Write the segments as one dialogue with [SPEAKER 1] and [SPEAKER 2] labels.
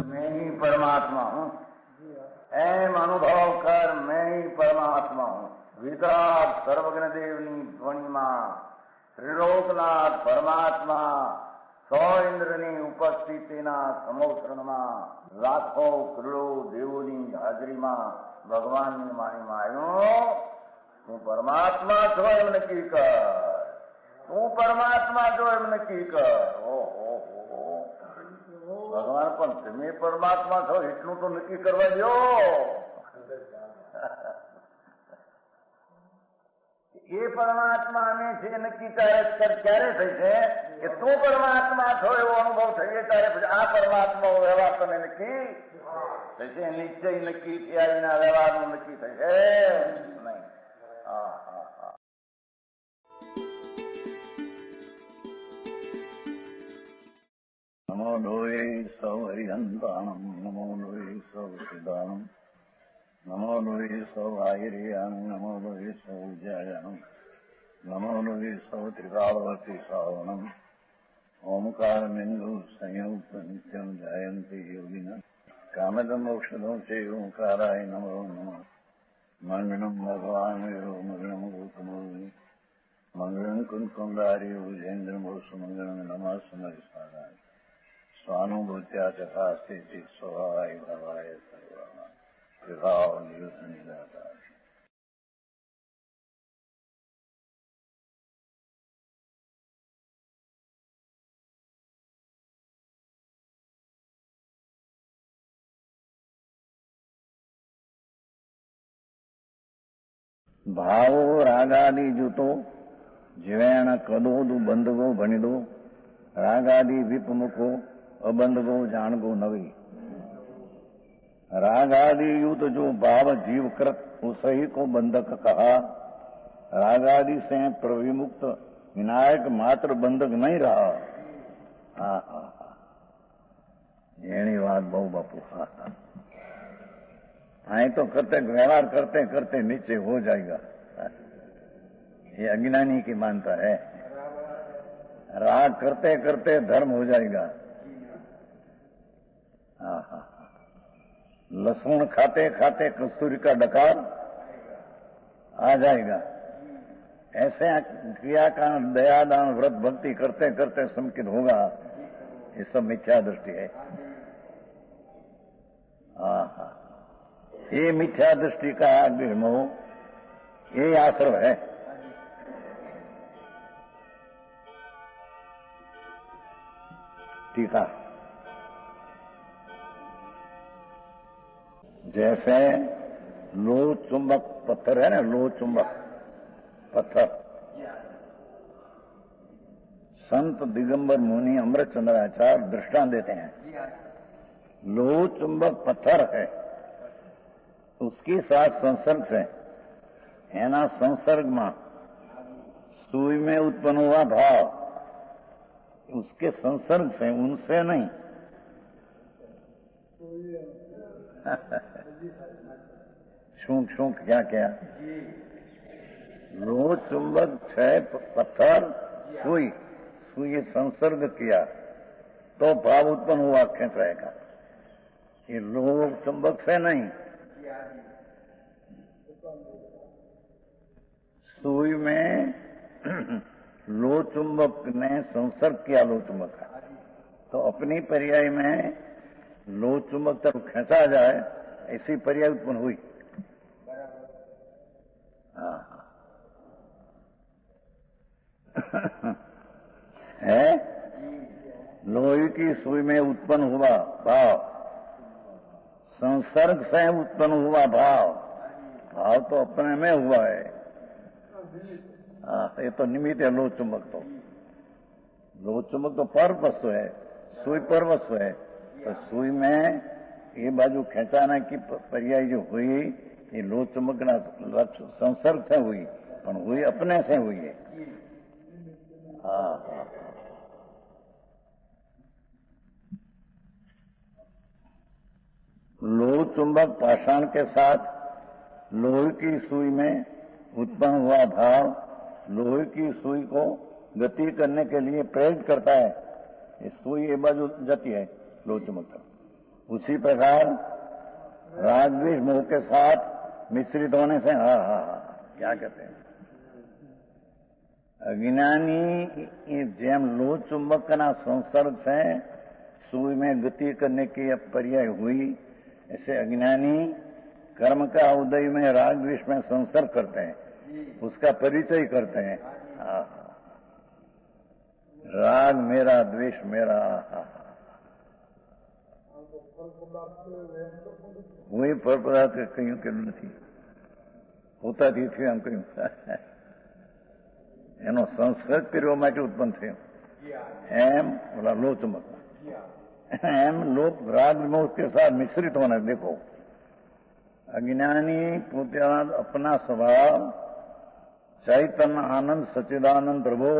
[SPEAKER 1] मैं ही परमात्मा हूँ, एम अनुभव कर मैं ही परमात्मा हूँ। वितराग सर्वज्ञ देवनी ध्वनिमा त्रिलोकनाथ परमात्मा सौ इंद्રની ઉપસ્થિતિના સમોત્રણમાં લાખો કરોડો દેવોની હાજરીમાં ભગવાનની વાણીમાં આવ્યો, તું પરમાત્મા છો એમ નક્કી કર, તું પરમાત્મા છો એમ નક્કી કર. ઓહો, ભગવાન પણ તમે પરમાત્મા છો એટલું તો નક્કી કરવા દો. એ પરમાત્માને છે નક્કી ક્યારે થઈ છે કે તું પરમાત્મા છો એવો અનુભવ થઈએ ત્યારે પછી આ પરમાત્મા વ્યવહાર તને નક્કી થશે. નિશ્ચય નક્કી થયા વિના વ્યવહારનું નક્કી થશે નહીં. હા હા હા. નમો લોહે સૌ હરિહંતાણમ, નમો લોહે સૌ સિદ્ધાણમ, નમો લોહે સૌ આયર્યાણમ, નમો લોહે સૌ જયાણમ, નમો લોહે સૌ ત્રિકાળવતી શ્રાવણમ. ઓમકારમિંદુ સંયુક્ત નિત્યમ જયંતિ યોગિના કામદમ મોક્ષદમ છે ઓંકારાય નમો નમઃ. મંગળમ ભગવાન મંગળમ ગૌતમોર્મિ મંગળમ કુંકુંડારી ભુજેન્દ્રમોષ મંગળમ નમઃ સમરિસારાય સ્વાનુભૂત્યા ચકાસ્તે સ્વભાવાય ભવાય સર્વમાં વિભાવ નિયુત નિરાકાર. ભાવો રાગાદિ જૂતો જીવેણ કદોદુ બંધગો ભણિદો રાગાદि વિપમુખો અબંધગો જાણગो નવી. रागादि युत जो भाव जीव कृत उसी को बंधक कहा. रागादि से प्रविमुक्त विनायक मात्र बंधक नहीं रहा. हा हा हा, एनी बात बहु बापू. हा हा, आई तो करते व्यवहार करते करते नीचे हो जाएगा. ये अज्ञानी की मानता है. राग करते करते धर्म हो जाएगा. हाँ हाँ, लहसुन खाते खाते कस्तूरी का डकार आ जाएगा. ऐसे क्रिया का दयादान व्रत भक्ति करते करते संकित होगा. ये सब मिथ्या दृष्टि है. हाँ हाँ, ये मिथ्या दृष्टि का मोह, ये आश्रम है. टीका जैसे लोह चुंबक पत्थर है ना, लोह चुंबक पत्थर, संत दिगंबर मुनि अमृतचंद्राचार्य दृष्टांत देते हैं. लोह चुंबक पत्थर है, उसके साथ संसर्ग से एना संसर्ग में सुई में उत्पन्न हुआ भाव, उसके संसर्ग से, उनसे नहीं. शूक शूक क्या क्या. लोह चुंबक है पत्थर, सुई, सुई संसर्ग किया तो भाव उत्पन्न हुआ खेचाए का. ये लोह चुंबक से नहीं. सुई में लोह चुंबक ने संसर्ग किया, लोह चुंबक का, तो अपनी पर्याय में लोह चुंबक तक खींचा जाए ऐसी पर्याय उत्पन्न हुई. है लोहे की सुई में उत्पन्न हुआ भाव, संसर्ग से उत्पन्न हुआ भाव, भाव तो अपने में हुआ है. ये तो निमित्त है. लोह चुंबक तो, लोह चुंबक तो पर वस्तु है, सुई पर वस्तु है. तो सुई में ये बाजू खेचाने की पर्याय जो हुई, ये लोह चुंबक ना संसर्ग से हुई, पर हुई अपने से हुई है. हाँ, लोह चुंबक पाषाण के साथ लोहे की सुई में उत्पन्न हुआ भाव लोहे की सुई को गति करने के लिए प्रेरित करता है। ये सुई ये बाजू जाती है लोह चुंबक। उसी प्रकार राग द्वेष मोह के साथ मिश्रित होने से क्या कहते हैं अज्ञानी जेम लोह चुंबक ना संसर्ग से सुई में गति करने की पर्याय हुई, ऐसे अज्ञानी कर्म का उदय में राग द्वेष में संसर्ग करते हैं, उसका परिचय करते हैं। राग मेरा द्वेष मेरा वही पर पदार्थ कहीं के नहीं होता थी हम कहीं એનો સંસર્ગ કરવા માટે ઉત્પન્ન થયો એમ बोला लो चुंबक एम लोग राग विमोह के साथ मिश्रित होने। देखो अज्ञानी पोताना अपना स्वभाव चैतन्य आनंद सच्चिदानंद प्रभु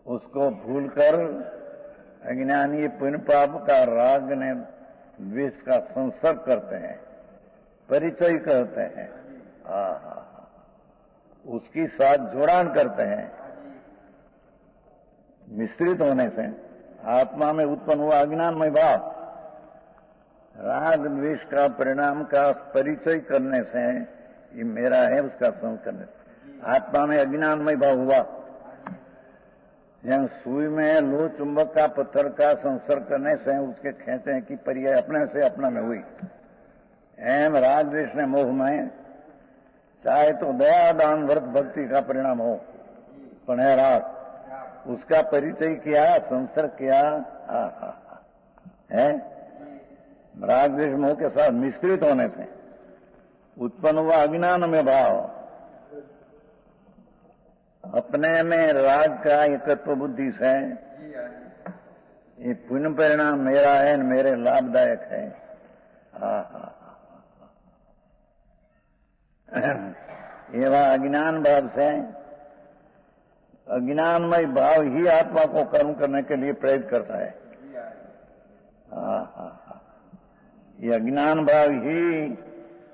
[SPEAKER 1] उसको भूलकर अज्ञानी पुण्य पाप का राग ने द्वेष का संसर्ग करते हैं, परिचय करते हैं, उसकी साथ जोड़ान करते हैं। मिश्रित होने से आत्मा में उत्पन्न हुआ अज्ञानमय भाव राग द्वेष का परिणाम का परिचय करने से ये मेरा है उसका संग करने से आत्मा में अज्ञानमय भाव हुआ। जब सुई में लोह चुंबक का पत्थर का संसर्ग करने से उसके खेचे की पर्याय अपने से अपना में हुई, एम राग द्वेष ने मोह में चाहे तो दया दान व्रत भक्ति का परिणाम हो पण है राग, उसका परिचय किया संसर्ग किया है। राग द्वेष मोह के साथ मिश्रित होने से उत्पन्न हुआ अज्ञान में भाव अपने में राग का एकत्व बुद्धि से ये पुण्य परिणाम मेरा है मेरे लाभदायक है। एवं अज्ञान भाव से अज्ञानमय भाव ही आत्मा को कर्म करने के लिए प्रेरित करता है। ये अज्ञान भाव ही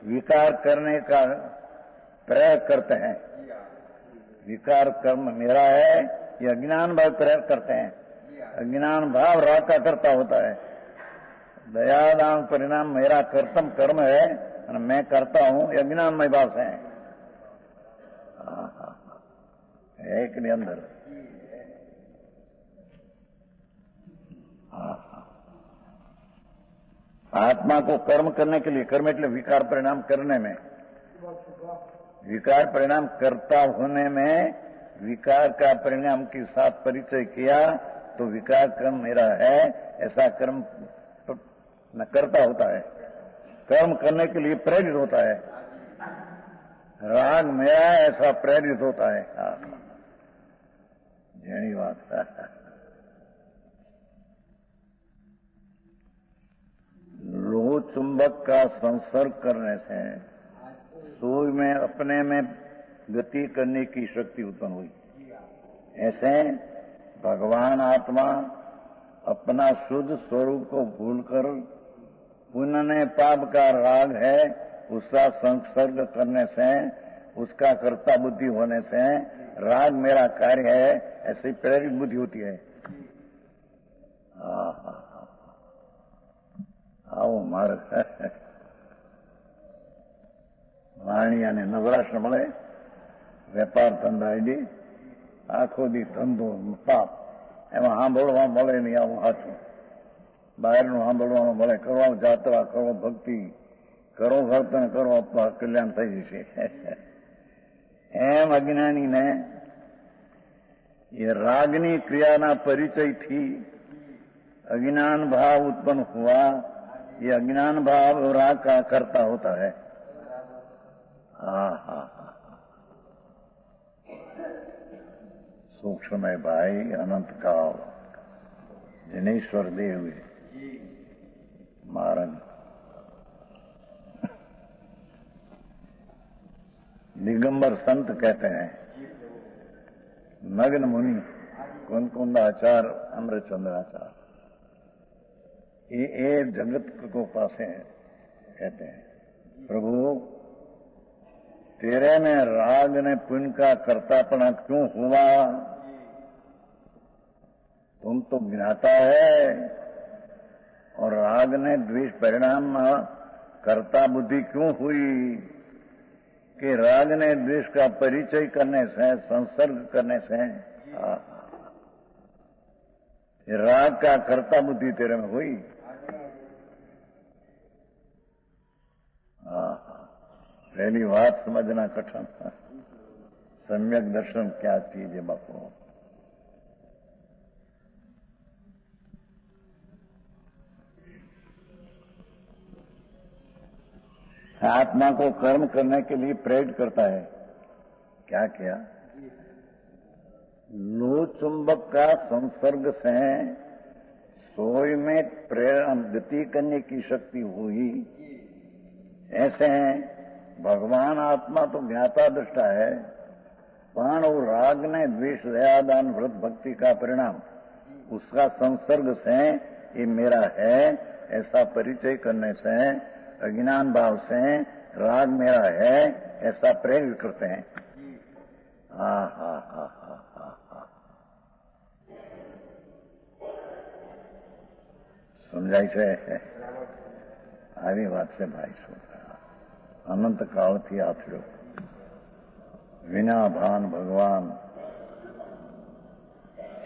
[SPEAKER 1] विकार करने का प्रयास करते हैं। विकार कर्म मेरा है ये अज्ञान भाव प्रयास करते हैं। अज्ञान भाव राग का कर्ता होता है। दयादान परिणाम मेरा कर्तम कर्म है और मैं करता हूं, ये अज्ञानमय भाव से है। एक ने अंदर आत्मा को कर्म करने के लिए कर्म એટલે विकार परिणाम करने में विकार परिणाम करता होने में विकार का परिणाम के साथ परिचय किया तो विकार कर्म मेरा है ऐसा कर्म न करता होता है, कर्म करने के लिए प्रेरित होता है। राग मेरा ऐसा प्रेरित होता है। यही बात है। लोह चुंबक का संसर्ग करने से सुई में अपने में गति करने की शक्ति उत्पन्न हुई। ऐसे भगवान आत्मा अपना शुद्ध स्वरूप को भूलकर पुण्य पाप का राग है उसका संसर्ग करने से उसका कर्ता बुद्धि होने से राग मेरा कार्य है ऐसी प्रेरित बुद्धि होती है। आओ मार्ग વાણિયા ને નવરાશ મળે વેપાર ધંધા આઈડી આખો દી ધંધો પાપ એમાં સાંભળવા મળે નહીં આવું સાચું બહારનું સાંભળવાનું મળે કરવા જાત્રા કરો ભક્તિ કરો વર્તન કરો કલ્યાણ થઈ જશે એમ અજ્ઞાનીને ये रागनी क्रियाना परिचय थी अज्ञान भाव उत्पन्न हुआ। ये अज्ञान भाव राग का करता होता है। सूक्ष्म है भाई अनंत काल जिनेश्वर देव महाराज दिगंबर संत कहते हैं नग्न मुनि कुंकुंदाचार्य अमृतचंद्राचार्य ये जगत को पासे कहते हैं, प्रभु तेरे में राग ने पुण्य का कर्तापना क्यों हुआ? तुम तो ज्ञाता है, और राग ने द्वेष परिणाम कर्ता बुद्धि क्यों हुई? कि राग ने द्वेष का परिचय करने से, संसर्ग करने से राग का कर्ता बुद्धि तेरे में हुई। पहली बात समझना कठिन था। सम्यक दर्शन क्या चीज है बापू? आत्मा को कर्म करने के लिए प्रेरित करता है। क्या किया? लो चुंबक का संसर्ग से सोई में प्रेरणा गति करने की शक्ति हुई। ऐसे हैं भगवान आत्मा तो ज्ञाता दृष्टा है, पान और राग ने द्वेष दयादान व्रत भक्ति का परिणाम, उसका संसर्ग से ये मेरा है ऐसा परिचय करने से, अज्ञान भाव से राग मेरा है ऐसा प्रेरित करते हैं। हा हा हा हा हा, समझाई से આવી વાત છે ભાઈ। શું અનંત કાળથી આથડ્યો વિના ભાન ભગવાન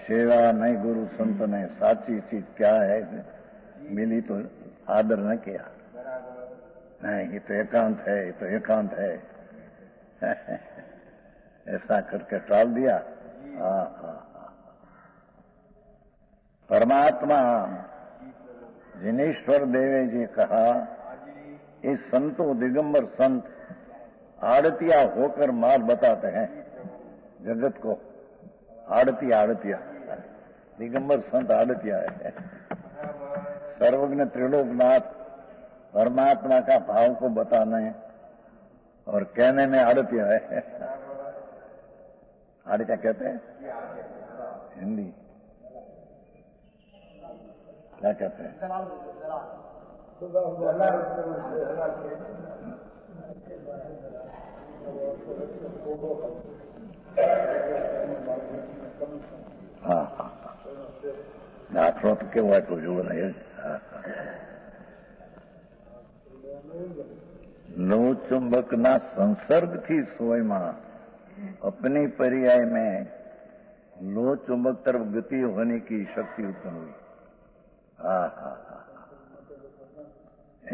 [SPEAKER 1] सेवा नहीं गुरु संत ने साची चीज क्या है मिली तो आदर न किया। नहीं ये तो एकांत है, ये तो एकांत है ऐसा करके टाल दिया। परमात्मा जिनेश्वर देवे जी कहा, इस संतों दिगंबर संत आड़तिया होकर मार्ग बताते हैं जगत को। आड़तिया दिगंबर संत आड़तिया है। सर्वज्ञ त्रिलोकनाथ परमात्मा का भाव को बताने और कहने में आड़तिया है। आड़तिया कहते हैं हिंदी क्या कहते हैं? हाँ हाँ दाखलो तो केवो એટલું જોવું નહીં। लो चुंबक ना संसर्ग थी सोई मां अपनी पर्याय में लो चुंबक तरफ गति होने की शक्ति उत्पन्न हुई। हा हा हा,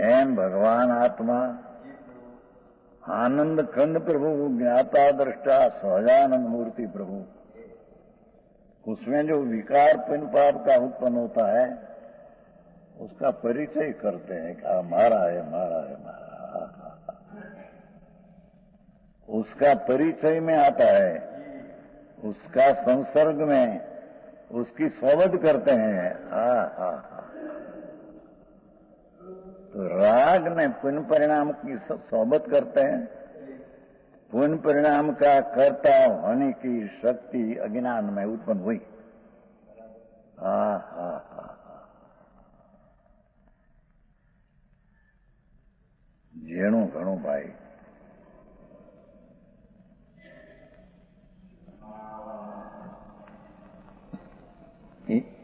[SPEAKER 1] एम भगवान आत्मा आनंद खंड प्रभु ज्ञाता दृष्टा सहजानंद मूर्ति प्रभु, उसमें जो विकार पिन पाप का उत्पन्न होता है उसका परिचय करते हैं कि हमारा है, हमारा है, हमारा। उसका परिचय में आता है, उसका संसर्ग में उसकी सोबत करते हैं। तो राग में पुण्य परिणाम की सोबत करते हैं। पुण्य परिणाम का कर्ता होने की शक्ति अज्ञान में उत्पन्न हुई। जेणु घणो भाई।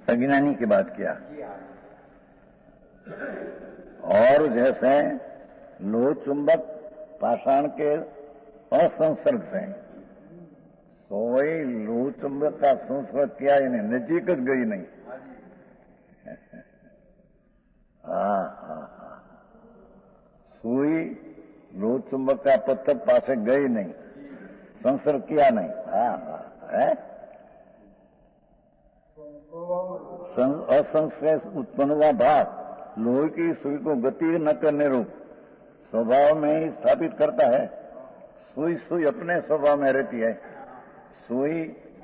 [SPEAKER 1] अज्ञानी की बात किया। और जैसे लो चुंबक पाषाण के असंसर्ग से सोई लो चुंबक का संसर्ग किया इन्हें नजीक गई नहीं। सुई लो चुंबक का पत्थर पासे गई नहीं, संसर्ग किया नहीं। असंश्लेष उत्पन्न हुआ भाव लोहे की सुई को गति न करने रूप स्वभाव में ही स्थापित करता है। सुई अपने स्वभाव में रहती है। सुई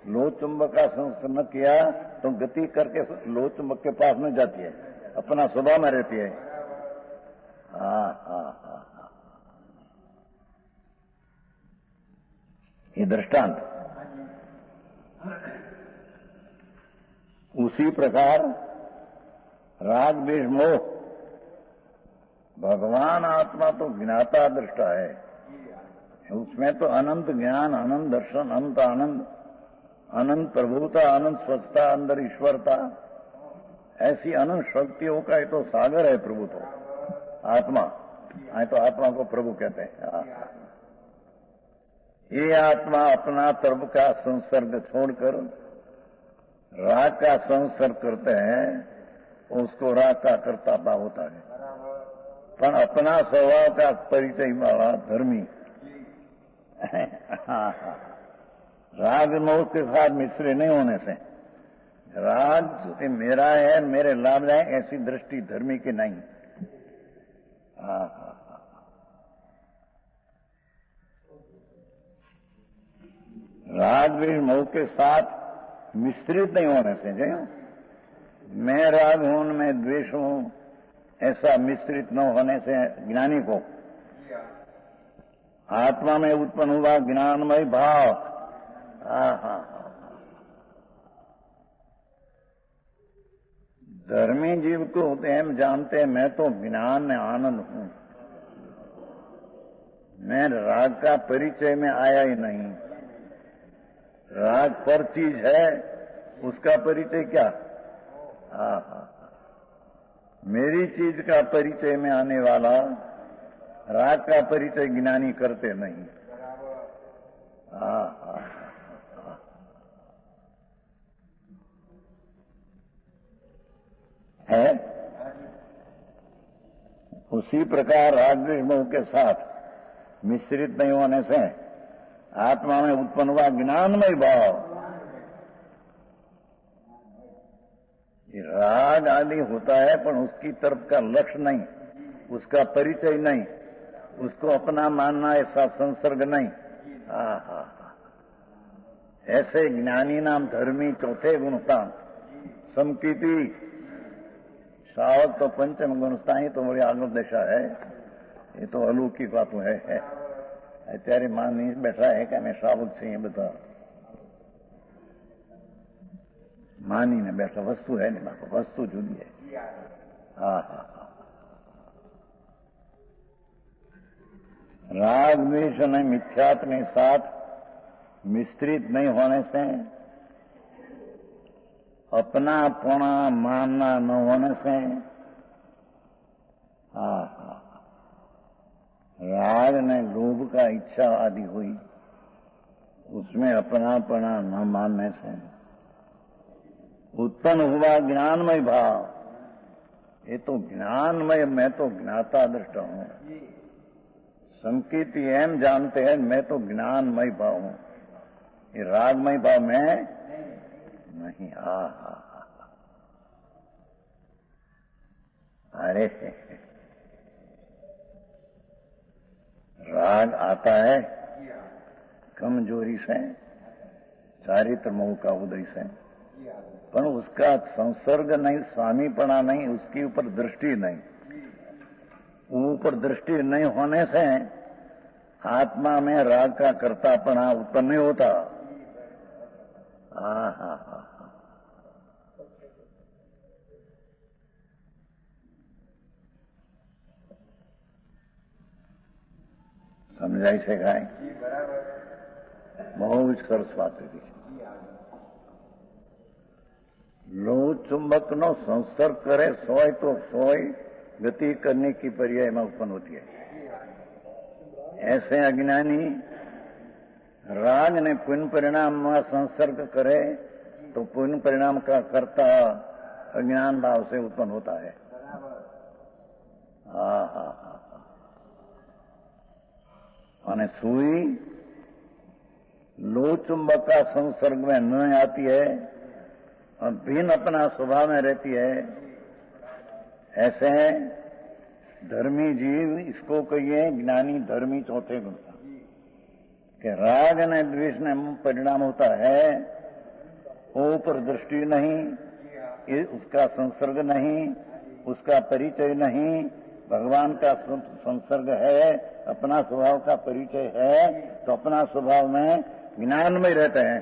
[SPEAKER 1] लो चुंबक का संसर्ग न किया तो गति करके लो चुंबक के पास में जाती है, अपना स्वभाव में रहती है। ये दृष्टांत। उसी प्रकार राग द्वेष मोह, भगवान आत्मा तो ज्ञाता दृष्टा है, उसमें तो अनंत ज्ञान, अनंत दर्शन, अनंत आनंद, अनंत प्रभुता, अनंत स्वच्छता, अंदर ईश्वरता, ऐसी अनंत शक्तियों का ये तो सागर है प्रभु, तो आत्मा है, तो आत्मा को प्रभु कहते हैं। ये आत्मा अपना तर्क का संसर्ग छोड़कर राग का संसर्ग करते हैं, उसको राग का कर्ता भाव होता है। पर अपना स्वभाव का परिचय वाला धर्मी राग मोह के साथ मिश्र नहीं होने से, राग मेरा है, मेरे लाभ है, ऐसी दृष्टि धर्मी की नहीं। राग द्वेष मोह के साथ मिश्रित नहीं होने से, जो मैं राग हूं, मैं द्वेष हूं, ऐसा मिश्रित न होने से ज्ञानी को आत्मा में उत्पन्न हुआ ज्ञानमय भाव, धर्मी जीव को हम जानते हैं, मैं तो ज्ञान में आनंद हूं, मैं राग का परिचय में आया ही नहीं। राग पर चीज है, उसका परिचय क्या? मेरी चीज का परिचय में आने वाला राग का परिचय ज्ञानी करते नहीं। है उसी प्रकार राग द्वेष मोह के साथ मिश्रित नहीं होने से आत्मा में उत्पन्न हुआ ज्ञानमय भाव, राग आदि होता है पर उसकी तरफ का लक्ष्य नहीं, उसका परिचय नहीं, उसको अपना मानना ऐसा संसर्ग नहीं। ऐसे ज्ञानी नाम धर्मी चौथे गुणस्थान समकीर्ति, श्रावक तो पंचम गुणस्थान, ही तो बड़ी आनंद दशा है, ये तो अलौकिक बात है। અત્યારે માની બેઠા હે કે અમે શ્રાવક છીએ, બધા માનીને બેઠા, વસ્તુ है नहीं, बापा वस्तु जुदी है। राग द्वेष અને મિથ્યાત્વને साथ मिश्रित नहीं होने से, अपनापना मानना न होने से, राग ने लोभ का इच्छा आदि हुई, उसमें अपनापना न मानने से उत्पन्न हुआ ज्ञानमय भाव। ये तो ज्ञानमय, मैं तो ज्ञाता दृष्टा हूं, संकीर्ति एम जानते हैं, मैं तो ज्ञानमय भाव हूं, ये रागमय भाव में नहीं। अरे राग आता है कमजोरी से, चारित्र मोह का उदय से, पर उसका संसर्ग नहीं, स्वामीपना नहीं, उसके ऊपर दृष्टि नहीं, ऊपर दृष्टि नहीं होने से आत्मा में राग का कर्तापना उत्पन्न नहीं होता। સમજાય છે કાંઈ? બહુ જ સરસ વાત હતી। લોહ ચુંબકનો સંસર્ગ करे सोय तो सोय गति करने की पर्याय में उत्पन्न होती है। ऐसे अज्ञानी राग ने पुण्य परिणाम में संसर्ग करे तो पुण्य परिणाम का कर्ता अज्ञान भाव से उत्पन्न होता है। અને सुई लो चुंबक का संसर्ग में न आती है और भिन्न अपना स्वभाव में रहती है। ऐसे धर्मी जीव, इसको कहिए ज्ञानी धर्मी चौथे गुण का, कि राग ने द्वेष ने परिणाम होता है, ऊपर दृष्टि नहीं, उसका संसर्ग नहीं, उसका परिचय नहीं, भगवान का संसर्ग है, अपना स्वभाव का परिचय है, तो अपना स्वभाव में ज्ञान में रहते हैं।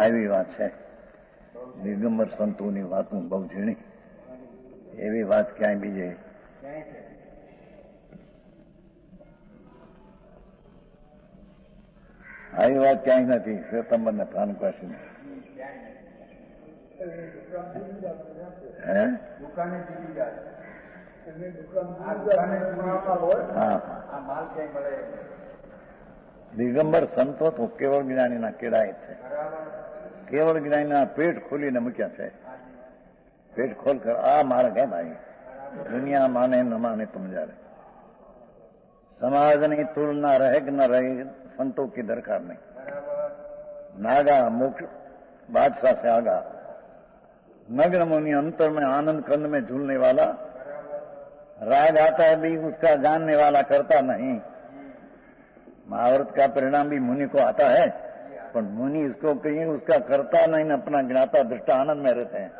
[SPEAKER 1] આવી વાત છે. દિગંબર સંતોની વાતો બહુ ઝીણી, એવી વાત ક્યાંય બીજે આવી વાત ક્યાંય નથી. શ્વેતાંબર ને ભાનુકાશી હે દિગંબર સંતો તો કેવળ જ્ઞાનીના કેળાય છે. કેવળ જ્ઞાનીના પેટ ખોલીને મૂક્યા છે. પેટ ખોલ કર આ માર્ગ હે ભાઈ, દુનિયા માને ન માને તુમ જાને. समाजनी तुलना रहे कि न रहे, संतों की दरकार नहीं. नागा मोक्ष बादशाह से आगा, नग्न मुनि अंतर में आनंद कंद में झूलने वाला, राग आता है भी उसका जानने वाला करता नहीं. महाभारत का परिणाम भी मुनि को आता है, पर मुनि इसको कहीं उसका करता नहीं, अपना ज्ञाता दृष्टा आनंद में रहते हैं.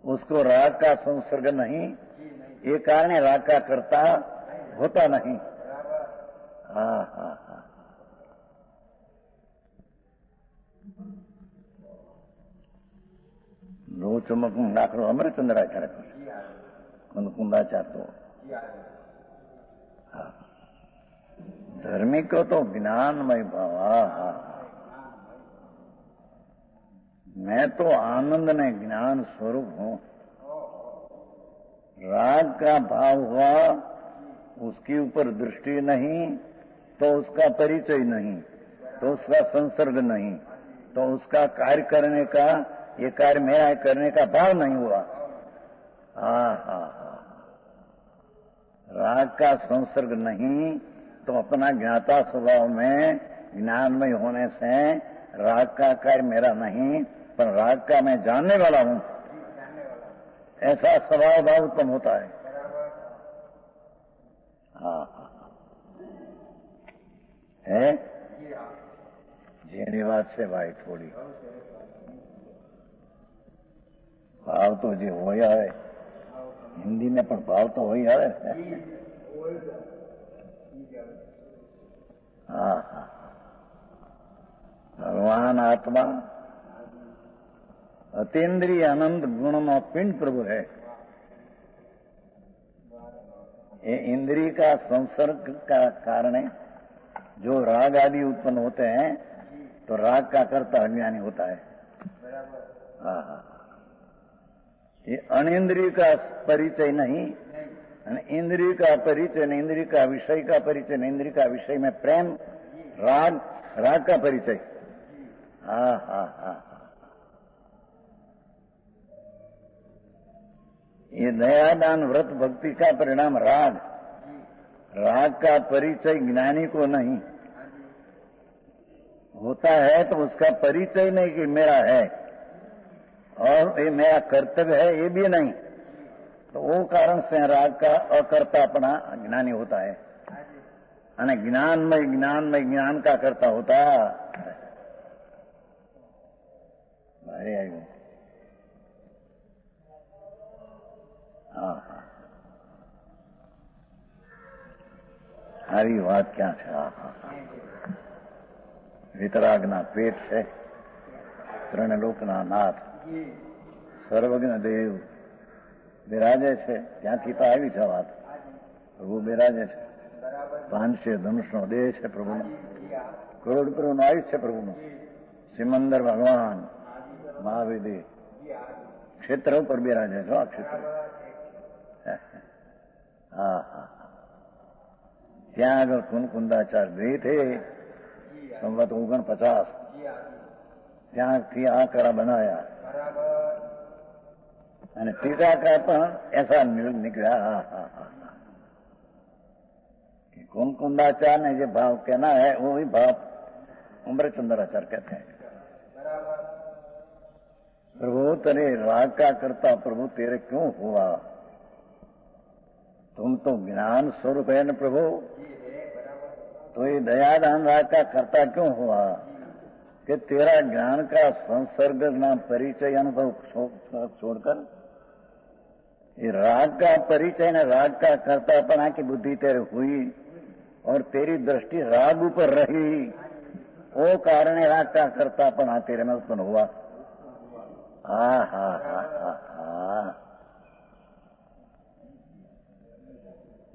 [SPEAKER 1] उसको राग का संसर्ग नहीं, ये कारण राग का करता होता नहीं. रो चमक दाखलो अमरचंद्राचार्य कुंदाचार्य तो धर्मी को तो ज्ञानमय भाव. मैं तो आनंद ने ज्ञान स्वरूप हूं. राग का भाव हुआ, उसके ऊपर दृष्टि नहीं तो उसका परिचय नहीं, तो उसका संसर्ग नहीं, तो उसका कार्य करने का, ये कार्य मेरा करने का भाव नहीं हुआ. राग का संसर्ग नहीं तो अपना ज्ञाता स्वभाव में ज्ञानमय होने से राग का कार्य मेरा नहीं, पर राग का मैं जानने वाला हूं, ऐसा स्वभाव भाव उत्पन्न होता है. है जेनी बात से भाई थोड़ी भाव तो जो हो है हिंदी में, पर भाव तो हो है. भगवान आत्मा अतीन्द्रिय अनंत गुण में पिंड प्रभु है. ये इंद्रिय का संसर्ग का कारण जो राग आदि उत्पन्न होते हैं, तो राग का कर्ता अज्ञानी होता है. ये अनिंद्रिय का परिचय नहीं, इंद्रिय का परिचय नहीं, इंद्रिय का विषय का परिचय नहीं, इंद्रिय का विषय में प्रेम, राग, राग का परिचय. ये दयादान व्रत भक्ति का परिणाम राग. राग का परिचय ज्ञानी को नहीं होता है, तो उसका परिचय नहीं कि मेरा है और ये मेरा कर्तव्य है, ये भी नहीं, तो वो कारण से राग का अकर्ता अपना ज्ञानी होता है. ज्ञानमय ज्ञान का कर्ता होता है. હારી વાત ક્યાં છે? વિતરાગના પેટ છે, ત્રણલોકના નાથ સર્વજ્ઞ દેવ બિરાજે છે. ત્યાંથી તો આવી છે વાત. પ્રભુ બિરાજે છે. 500 ધનુષનો દેહ છે પ્રભુનો. કરોડ પ્રભુનું આયુષ છે પ્રભુનું. સિમંદર ભગવાન મહાવિધિ ક્ષેત્ર ઉપર બિરાજે છે. આ ક્ષેત્ર ત્યાં આગળ કુંદાચાર્ય ગઈ थे સંવત 49. ત્યાંથી આ કરા બનાયા અને टीकाकार પણ ऐसा निकला. कुंदाचार्य ने जो भाव कहना है वही भाव अमरचंद्राचार्य कहते हैं. प्रभु तेरे राग का करता प्रभु तेरे क्यों हुआ? तुम तो ज्ञान स्वरूप है न प्रभु, तो ये दयादान राग का करता क्यों हुआ कि तेरा ज्ञान का संसर्ग ना परिचय अनुभव छोड़कर ये राग का परिचय न राग का कर्तापना की बुद्धि तेरे हुई और तेरी दृष्टि राग ऊपर रही, वो कारण राग का करतापन तेरे में उत्पन्न हुआ। हा हा हा हा हा।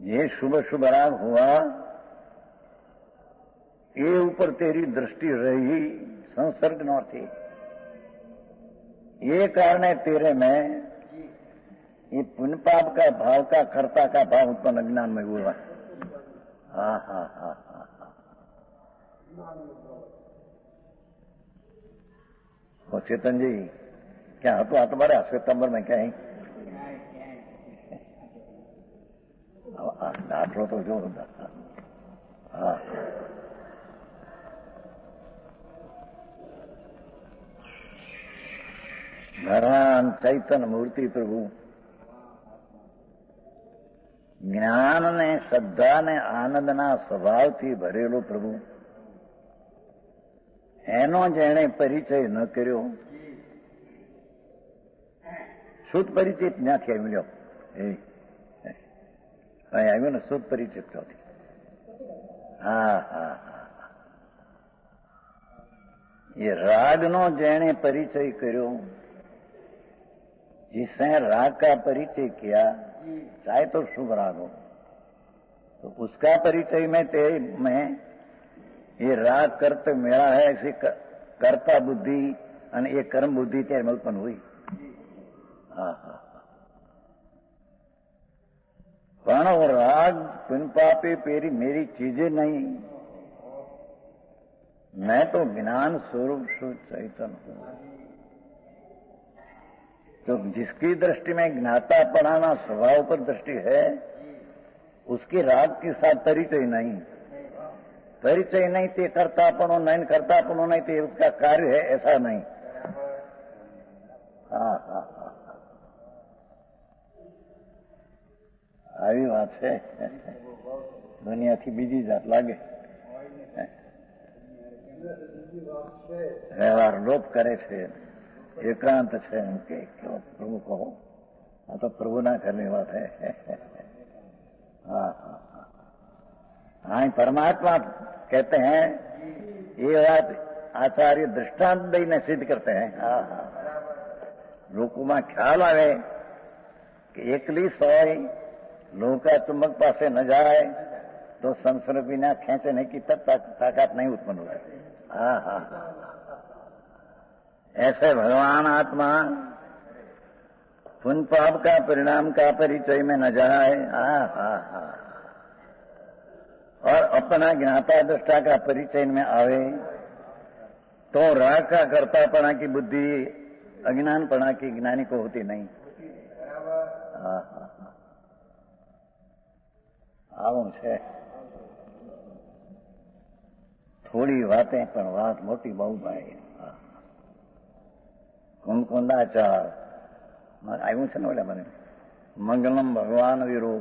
[SPEAKER 1] ये शुभ शुभ राग हुआ, ये ऊपर तेरी दृष्टि रही संसर्ग न थी, ये कारण है तेरे में ये पुण्य पाप का भाव का कर्ता का भाव उत्पन्न अज्ञान में हुआ। हा हा हा हा हा। तो चेतन जी क्या तो तुम्हारे श्वेतंबर में क्या है? दाखलो तो जो होता। हाँ भगवान चैतन्य मूर्ति प्रभु જ્ઞાન ને શ્રદ્ધા ને આનંદના સ્વભાવથી ભરેલો પ્રભુ, એનો જેણે પરિચય ન કર્યો, શુદ્ધ પરિચય ત્યાંથી આવી લ્યો. આવ્યો ને શુદ્ધ પરિચય ત્યાંથી. હા હા હા. એ રાગનો જેણે પરિચય કર્યો, जिसने राग का परिचय किया, चाहे तो शुभ राग हो, तो उसका परिचय में ये राग करते मेरा है ऐसी कर्ता बुद्धि और ये कर्म बुद्धि त्यारे में उत्पन्न हुई. हाँ हाँ. पण वो राग पिन पापे पेरी मेरी चीजें नहीं, मैं तो ज्ञान स्वरूप शुद्ध चैतन्य हूं. तो जिसकी दृष्टि में ज्ञाता पढ़ाना स्वभाव पर दृष्टि है, उसकी राग के साथ परिचय नहीं. परिचय नहीं ते कर्तापनो नहीं, कर्तापनो नहीं ते उसका कार्य है, ऐसा नहीं. हाँ हाँ हाँ. આવી વાત છે. દુનિયાથી બીજી જાત લાગે. વ્યવહાર લોપ કરે છે, एकांत है उनके, क्यों प्रभु कहो? हाँ तो प्रभु ना करने बात है. हाँ हाँ हाँ. परमात्मा कहते हैं, ये बात आचार्य दृष्टांत दीने सिद्ध करते हैं. हाँ हाँ. लोगों में ख्याल आवे कि एकली सोई लोका चुंबक पासे न जाए तो संसार बिना खेचने की तब ताकत नहीं उत्पन्न होती. हाँ हाँ हाँ. ऐसे भगवान आत्मा पुण्य पाप का परिणाम का परिचय में न जाए. हाँ हाँ हाँ. और अपना ज्ञाता दृष्टा का परिचय में आवे तो राग का कर्तापना की बुद्धि अज्ञानपना की ज्ञानी को होती नहीं. हाँ हाँ हाँ. આવું છે. થોડી વાતે પણ વાત મોટી બહુ ભાઈ. कुंकुंदाचार આવ્યું છે ને ઓલા મને મંગલમ ભગવાન વીરો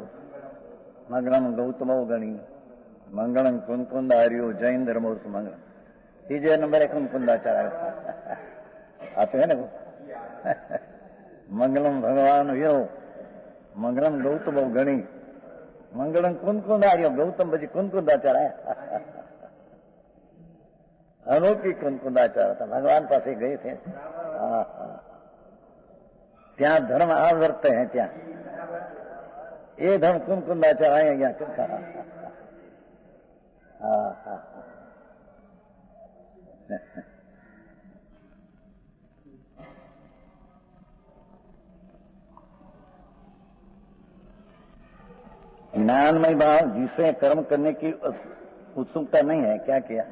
[SPEAKER 1] મંગલમ ગૌતમો ગણી મંગલમ કુંકુંદાર્યો જૈન ધર્મોસ મંગલમ. ત્રીજે નંબરે કુંકુંદાચાર આવ્યો. આતો હે ને મંગલમ ભગવાન વીરો મંગલમ ગૌતમો ગણી મંગલમ કુંકુંદાર્યો ગૌતમ પછી કુંકુંદાચાર આવ્યા. અનોખી કુંકુંદાચાર હતા. ભગવાન પાસે ગए थे. हाँ हाँ. ત્યાં ધર્મ આવર્તે हैं ત્યાં ये धर्म कुंकुंदाचार आए यहाँ किसका. हाँ हाँ. ज्ञानमय भाव जिसे कर्म करने की उत्सुकता नहीं है, क्या किया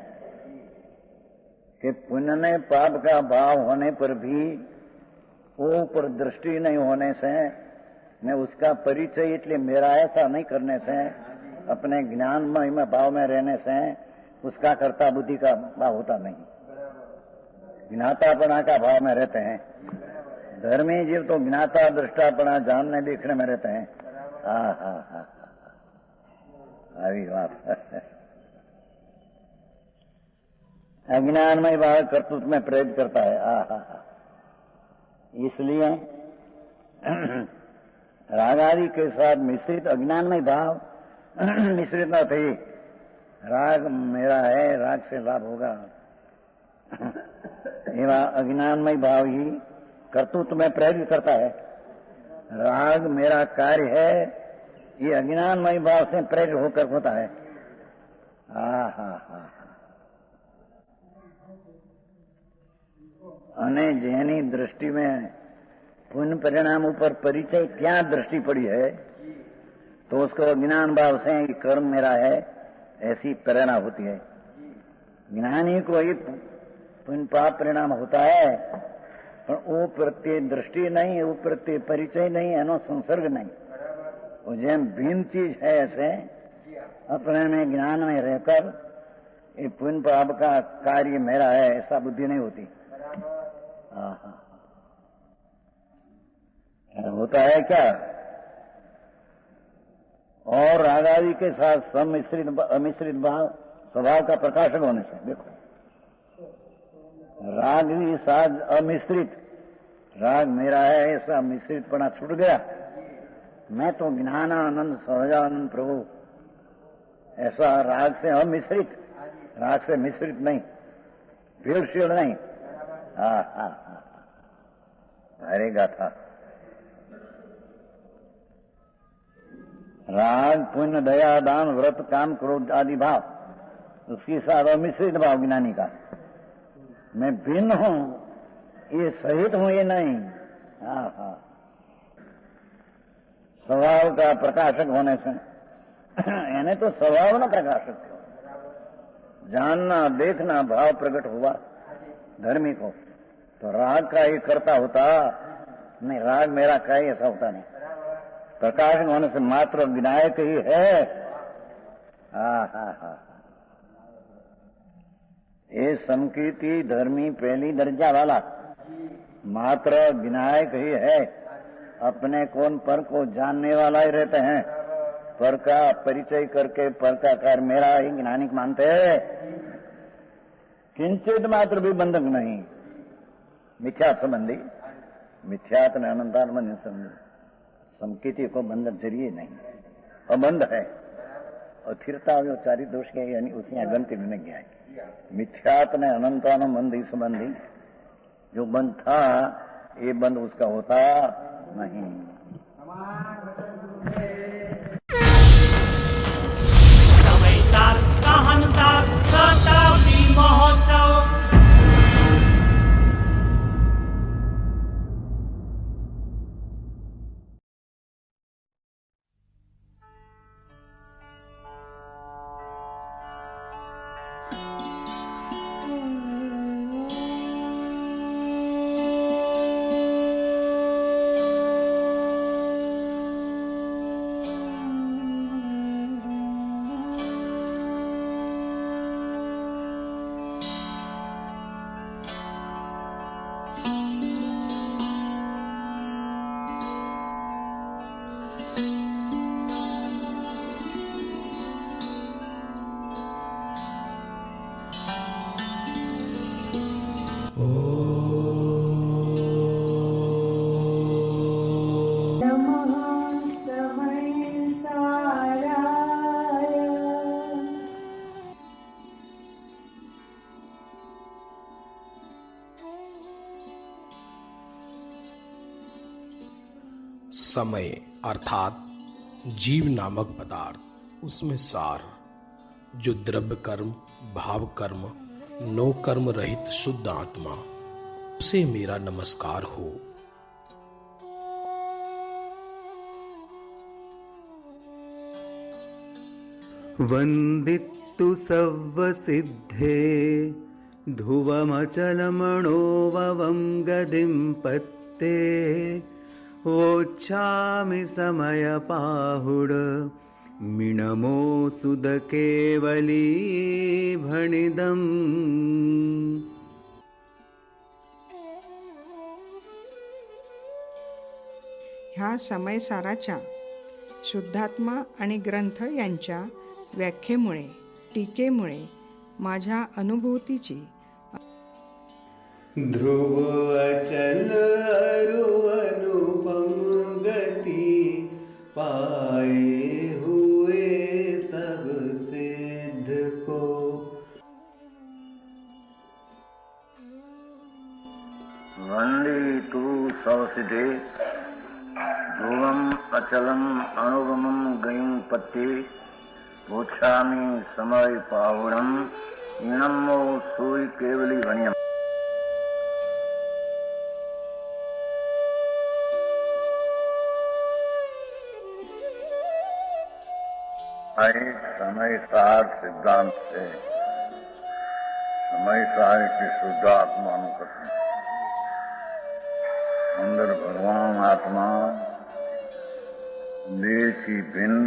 [SPEAKER 1] कि पुण्य ने पाप का भाव होने पर भी वो पर दृष्टि नहीं होने से, मैं उसका परिचय इसलिए मेरा ऐसा नहीं करने से, अपने ज्ञानमय में भाव में रहने से उसका कर्ता बुद्धि का भाव होता नहीं. ज्ञातापना का भाव में रहते हैं. धर्मी जीव तो ज्ञाता दृष्टापना जानने देखने में रहते हैं. हाँ हाँ हाँ. अभी बात अज्ञानमय भाव कर्तृत्व में प्रेरित करता है. हाँ. इसलिए रागादि के साथ मिश्रित अज्ञानमय भाव मिश्रित न थे. राग मेरा है, राग से लाभ होगा, एवं अज्ञानमय भाव ही कर्तृत्व में प्रेरित करता है। राग मेरा कार्य है, ये अज्ञानमय भाव से प्रेरित होकर होता है। અને જેની दृष्टि में पुण्य परिणाम ऊपर परिचय क्या दृष्टि पड़ी है, तो उसको अज्ञान भाव से ये कर्म मेरा है ऐसी प्रेरणा होती है। ज्ञानी को ही पुण्य पाप परिणाम होता है, पर वो प्रत्यय दृष्टि नहीं, वो प्रत्यय परिचय नहीं, एनो संसर्ग नहीं। वो जेम भिन्न चीज है, ऐसे अपने में ज्ञान में रहकर ये पुण्य पाप का कार्य मेरा है ऐसा बुद्धि नहीं होती। होता है क्या? और राग आदि के साथ सम्मिश्रित अमिश्रित भाव स्वभाव का प्रकाशक होने से, देखो राग भी साथ अमिश्रित, राग मेरा है ऐसा मिश्रितपना छूट गया। मैं तो ज्ञानानंद सहजानंद प्रभु, ऐसा राग से अमिश्रित, राग से मिश्रित नहीं, भीड़शील नहीं। अरे गाथा राग पुण्य दया दान व्रत काम क्रोध आदि भाव, उसके साथ अमिश्रित भाव ज्ञानी का, मैं भिन्न हूं ये सहित हूं ये नहीं। स्वभाव का प्रकाशक होने से यानी तो स्वभाव न प्रकाशक हो, जानना देखना भाव प्रकट हुआ धर्मी को, तो राग का ये करता होता नहीं, राग मेरा का ही ऐसा होता नहीं। प्रकाश होने से मात्र विनायक ही है। ये संकीर्ति धर्मी पहली दर्जा वाला मात्र विनायक ही है। अपने कौन पर को जानने वाला ही रहते हैं, पर का परिचय करके पर का कार्य मेरा ही ज्ञानिक मानते हैं। किंचित मात्र भी बंधक नहीं, मिथ्या संबंधी, मिथ्यात ने अनंतात्म संकीर्ति को बंधक जरिए नहीं, अबंध है। और फिरता जो चारि दोष के यानी उसने गंति में गया है। मिथ्यात ने अनंतानुबंधी संबंधी जो बंध था, ये बंध उसका होता नहीं।
[SPEAKER 2] महोत्सव
[SPEAKER 3] समय अर्थात जीव नामक पदार्थ, उसमें सार जो द्रव्य कर्म भाव कर्म नो कर्म रहित शुद्ध आत्मा, उसे मेरा नमस्कार हो।
[SPEAKER 4] वन्दितु सव्वसिद्धे ध्रुवमचलमणोवं गदिं पत्ते वोच्छामि समयपाहुड मिणमो सुदकेवली भणिदम्।
[SPEAKER 5] ह्या समयसाराच्या शुद्धात्मा आणि ग्रंथ यांच्या व्याख्येमुळे टीकेमुळे माझ्या अनुभूतीची
[SPEAKER 4] ध्रुव अचल अरु अनुपम गति पाए हुए सब सिद्ध को
[SPEAKER 1] सौसिते ध्रुवम अचलम अणुगमम गयं पत्ते पोछामि समय पावुरम इणमो सूय केवली वनियम। समय सार सिद्धांत से समय सार की शुद्धात्मा कथन अंदर भगवान आत्मा देह की भिन्न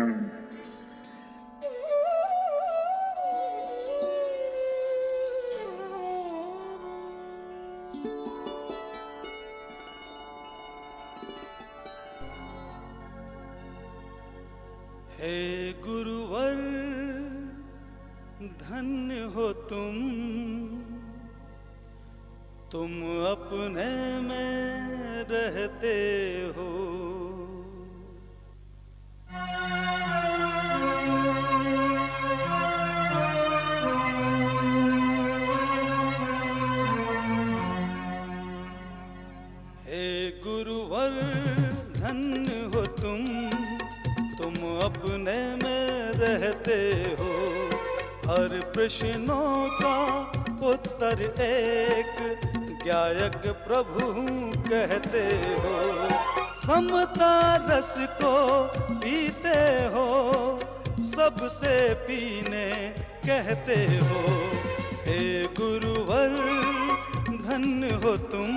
[SPEAKER 2] हे गुरुवर धन्य हो तुम अपने में रहते हो। हे गुरुवर धन्य हो तुम अपने में रहते हो। हर प्रश्नों का उत्तर एक गायक प्रभु कहते हो। समता रस को पीते हो, सबसे पीने कहते हो। हे गुरुवर धन्य हो तुम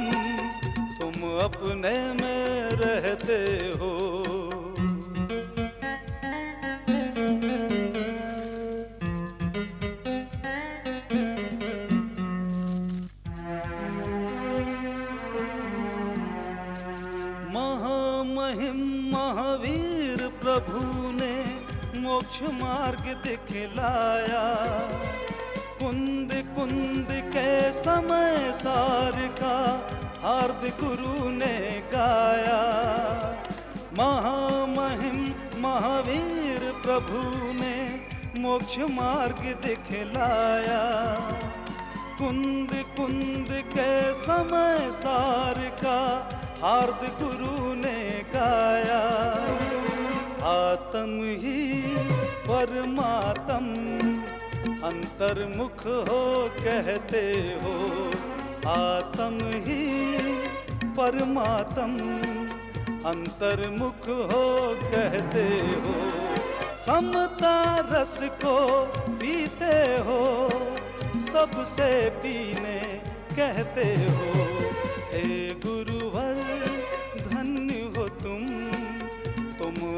[SPEAKER 2] अपने में रहते हो। महावीर प्रभु ने मोक्ष मार्ग दिखलाया। कुंद कुंद के समय सार का हार्दिक गुरु ने गाया। महावीर प्रभु ने मोक्ष मार्ग दिखलाया। कुंद कुंद के समय सार का हार्दिक गुरु ने गाया। आत्म ही परमात्म अंतर्मुख हो कहते हो। आत्म ही परमात्म अंतर्मुख हो कहते हो। समता रस को पीते हो, सबसे पीने कहते हो। हे गुरुवर धन्य हो तुम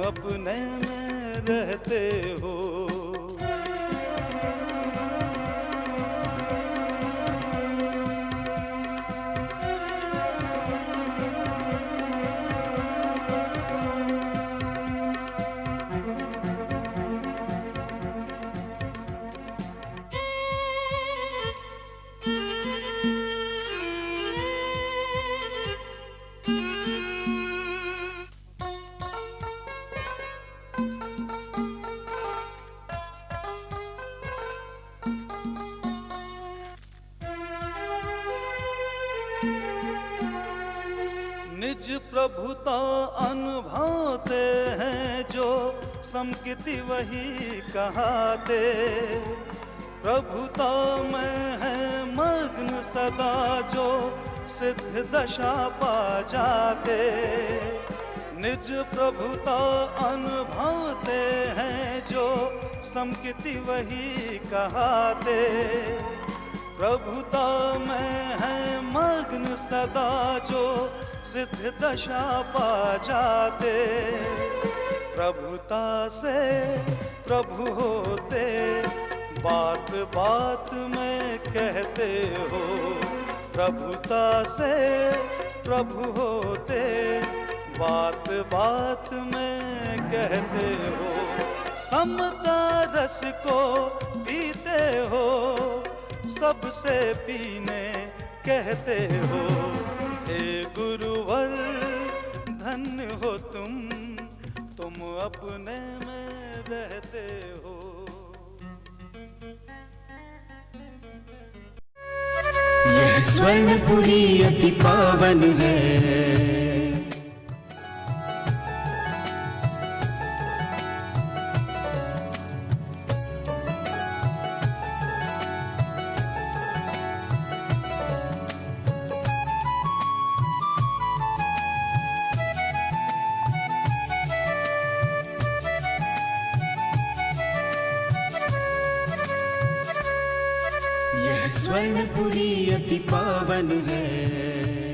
[SPEAKER 2] अपने में रहते हो। निज प्रभुता अनुभवते हैं जो समकिति वही कहाते। प्रभुता में है मग्न सदा जो सिद्ध दशा पा जाते। निज प्रभुता अनुभवते हैं जो समकिति वही कहाते। प्रभुता में है मग्न सदा जो सिद्ध दशा पा जाते। प्रभुता से प्रभु होते बात बात में कहते हो। प्रभुता से प्रभु होते बात बात में कहते हो। समता रस को पीते हो, सबसे पीने कहते हो। हे गुरुवर धन्य हो तुम अपने में रहते हो।
[SPEAKER 4] यह स्वर्णपुरी अति पावन है। स्वर्णपुरी अति पावन है।